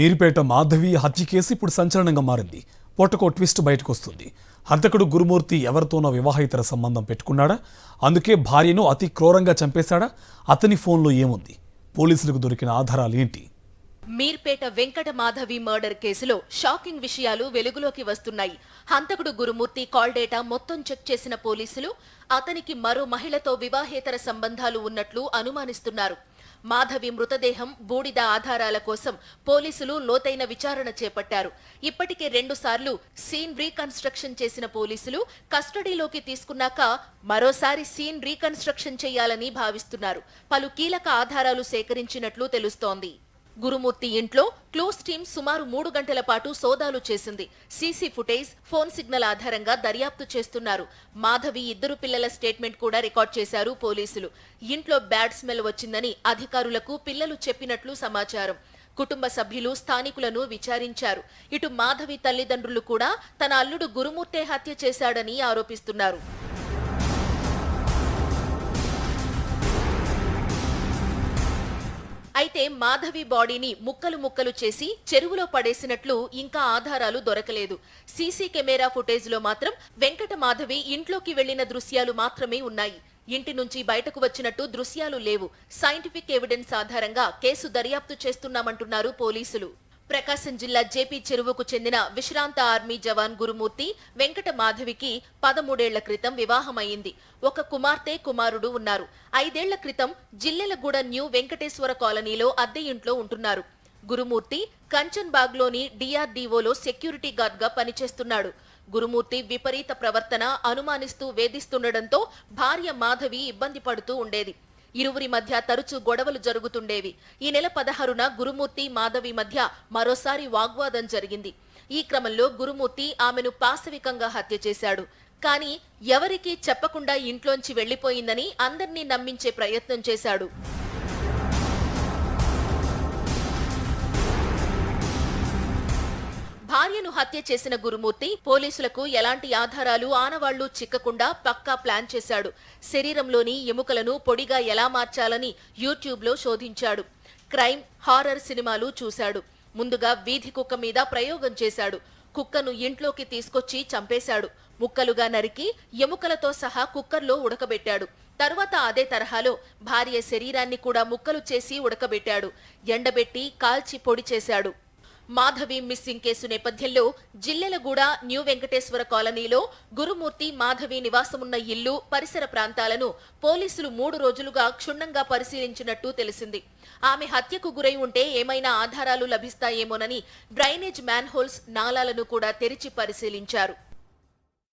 మీర్పేట మాధవి హత్య కేసు ఇప్పుడు సంచలనంగా మారింది. పొట్టకో ట్విస్ట్ బయటకు వస్తుంది. హంతకుడు గురుమూర్తి ఎవరితోనో వివాహేతర సంబంధం పెట్టుకున్నాడా? అందుకే భార్యను అతి క్రూరంగా చంపేశాడా? అతని ఫోన్లో ఏముంది? పోలీసులకు దొరికిన ఆధారాలు ఏంటి? మీర్పేట వెంకట మాధవి మర్డర్ కేసులో షాకింగ్ విషయాలు వెలుగులోకి వస్తున్నాయి. హంతకుడు గురుమూర్తి కాల్ డేటా మొత్తం చెక్ చేసిన పోలీసులు అతనికి మరో మహిళతో వివాహేతర సంబంధాలు ఉన్నట్లు అనుమానిస్తున్నారు. మాధవి మృతదేహం, బూడిద ఆధారాల కోసం పోలీసులు లోతైన విచారణ చేపట్టారు. ఇప్పటికే 2 సార్లు సీన్ రీకన్స్ట్రక్షన్ చేసిన పోలీసులు కస్టడీలోకి తీసుకున్నాక మరోసారి సీన్ రీకన్స్ట్రక్షన్ చేయాలని భావిస్తున్నారు. పలు కీలక ఆధారాలు సేకరించినట్లు తెలుస్తోంది. గురుమూర్తి ఇంట్లో క్లూస్ టీమ్ సుమారు 3 గంటల పాటు సోదాలు చేసింది. సీసీ ఫుటేజ్, ఫోన్ సిగ్నల్ ఆధారంగా దర్యాప్తు చేస్తున్నారు. మాధవి 2 పిల్లల స్టేట్మెంట్ కూడా రికార్డ్ చేశారు పోలీసులు. ఇంట్లో బ్యాడ్ స్మెల్ వచ్చిందని అధికారులకు పిల్లలు చెప్పినట్లు సమాచారం. కుటుంబ సభ్యులు, స్థానికులను విచారించారు. ఇటు మాధవి తల్లిదండ్రులు కూడా తన అల్లుడు గురుమూర్తే హత్య చేశాడని ఆరోపిస్తున్నారు. అయితే మాధవి బాడీని ముక్కలు ముక్కలు చేసి చెరువులో పడేసినట్లు ఇంకా ఆధారాలు దొరకలేదు. సీసీ కెమెరా ఫుటేజ్లో మాత్రం వెంకట మాధవి ఇంట్లోకి వెళ్లిన దృశ్యాలు మాత్రమే ఉన్నాయి. ఇంటి నుంచి బయటకు వచ్చినట్టు దృశ్యాలు లేవు. సైంటిఫిక్ ఎవిడెన్స్ ఆధారంగా కేసు దర్యాప్తు చేస్తున్నామంటున్నారు పోలీసులు. ప్రకాశం జిల్లా జేపీ చెరువుకు చెందిన విశ్రాంత ఆర్మీ జవాన్ గురుమూర్తి వెంకట మాధవికి 13 ఏళ్ల క్రితం వివాహమైంది. ఒక కుమార్తె, కుమారుడు ఉన్నారు. 5 ఏళ్ల క్రితం జిల్లెలగూడ న్యూ వెంకటేశ్వర కాలనీలో అద్దె ఇంట్లో ఉంటున్నారు. గురుమూర్తి కంచన్ బాగ్లోని డిఆర్డీఓలో సెక్యూరిటీ గార్డ్గా పనిచేస్తున్నాడు. గురుమూర్తి విపరీత ప్రవర్తన, అనుమానిస్తూ వేధిస్తుండటంతో భార్య మాధవి ఇబ్బంది పడుతూ ఉండేది. ఇరువురి మధ్య తరచూ గొడవలు జరుగుతుండేవి. ఈ నెల 16న గురుమూర్తి, మాధవి మధ్య మరోసారి వాగ్వాదం జరిగింది. ఈ క్రమంలో గురుమూర్తి ఆమెను పాశవికంగా హత్య చేశాడు. కానీ ఎవరికీ చెప్పకుండా ఇంట్లోంచి వెళ్లిపోయిందని అందర్నీ నమ్మించే ప్రయత్నం చేశాడు. భార్యను హత్య చేసిన గురుమూర్తి పోలీసులకు ఎలాంటి ఆధారాలు, ఆనవాళ్లు చిక్కకుండా పక్కా ప్లాన్ చేశాడు. శరీరంలోని ఎముకలను పొడిగా ఎలా మార్చాలని యూట్యూబ్లో శోధించాడు. క్రైమ్, హారర్ సినిమాలు చూశాడు. ముందుగా వీధి కుక్క మీద ప్రయోగం చేశాడు. కుక్కను ఇంట్లోకి తీసుకొచ్చి చంపేశాడు. ముక్కలుగా నరికి ఎముకలతో సహా కుక్కర్లో ఉడకబెట్టాడు. తరువాత అదే తరహాలో భార్య శరీరాన్ని కూడా ముక్కలు చేసి ఉడకబెట్టాడు. ఎండబెట్టి కాల్చి పొడి చేశాడు. మాధవి మిస్సింగ్ కేసు నేపథ్యంలో జిల్లెలగూడ న్యూ వెంకటేశ్వర కాలనీలో గురుమూర్తి, మాధవి నివాసమున్న ఇల్లు, పరిసర ప్రాంతాలను పోలీసులు 3 రోజులుగా క్షుణ్ణంగా పరిశీలించినట్టు తెలిసింది. ఆమె హత్యకు గురై ఉంటే ఏమైనా ఆధారాలు లభిస్తాయేమోనని డ్రైనేజ్ మ్యాన్హోల్స్, నాలాలను కూడా తెరిచి పరిశీలించారు.